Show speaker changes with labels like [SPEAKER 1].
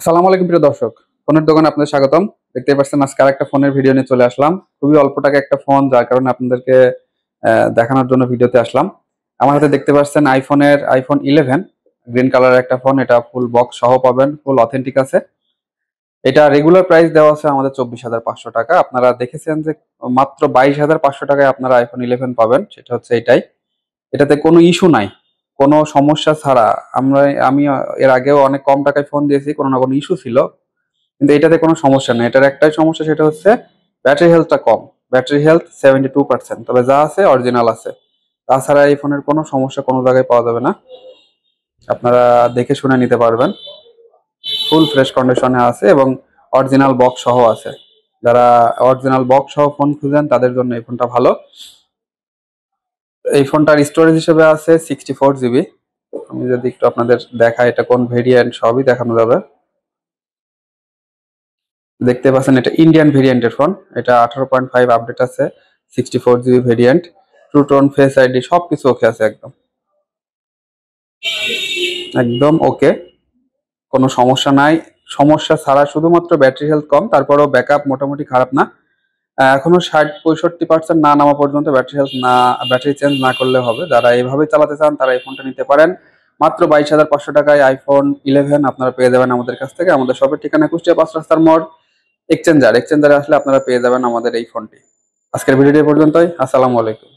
[SPEAKER 1] আসসালামু আলাইকুম প্রিয় দর্শক, ফোনের দোকানে আপনাদের স্বাগতম। দেখতেই পাচ্ছেন আজকে আরেকটা ফোনের ভিডিও নিয়ে চলে আসলাম। খুবই অল্প টাকা একটা ফোন, যার কারণে আপনাদেরকে দেখানোর জন্য ভিডিওতে আসলাম। আমার হাতে দেখতে পাচ্ছেন আইফোন 11 গ্রিন কালারের একটা ফোন। এটা ফুল বক্স সহ পাবেন, ফুল অথেন্টিক আছে। এটা রেগুলার প্রাইস দেওয়া আছে আমাদের 24,500 টাকা। আপনারা দেখেছেন যে মাত্র 22,500 টাকায় আপনারা আইফোন 11 পাবেন, সেটা হচ্ছে এটাই। এটাতে কোনো ইস্যু নাই, কোনো সমস্যা ছাড়া। আমি এর আগেও অনেক কম টাকায় ফোন দিয়েছি, কোনো না কোনো ইস্যু ছিল, কিন্তু এটাতে কোনো সমস্যা নেই। এটার একটাই সমস্যা, সেটা হচ্ছে ব্যাটারি হেলথটা কম। ব্যাটারি হেলথ 72%, তবে যা আছে অরিজিনাল আছে। তাছাড়া এই ফোনের কোনো সমস্যা কোনো জায়গায় পাওয়া যাবে না, আপনারা দেখে শুনে নিতে পারবেন। ফুল ফ্রেশ কন্ডিশনে আছে এবং অরিজিনাল বক্স সহ আছে। যারা অরিজিনাল বক্স সহ ফোন খুঁজেন তাদের জন্য এই ফোনটা ভালো। এই ফোনটার স্টোরেজ হিসেবে আছে 64 জিবি। আমি যদি একটু আপনাদের দেখাই এটা কোন ভেরিয়েন্ট, সবই দেখানো যাবে। দেখতে পাচ্ছেন এটা ইন্ডিয়ান ভেরিয়েন্টের ফোন। এটা 18.5 আপডেট আছে, 64 জিবি ভেরিয়েন্ট। ট্রুটোন, ফেস আইডি সবকিছু ওকে আছে, একদম একদম ওকে, কোনো সমস্যা নাই। সমস্যা ছাড়া শুধুমাত্র ব্যাটারি হেলথ কম, তারপরেও ব্যাকআপ মোটামুটি খারাপ না। এখনো 60-65% না নামা পর্যন্ত ব্যাটারি চেঞ্জ না করলে হবে। যারা এইভাবে চালাতে চান তারা এই ফোনটা নিতে পারেন। মাত্র 22,500 টাকায় আইফোন 11 আপনারা পেয়ে যাবেন আমাদের কাছ থেকে। আমাদের শপের ঠিকানা কুষ্টিয়া 5 রাস্তার মোড়, এক্সচেঞ্জারে আসলে আপনারা পেয়ে যাবেন আমাদের এই ফোনটি। আজকের ভিডিওটি এ পর্যন্তই। আসসালামু আলাইকুম।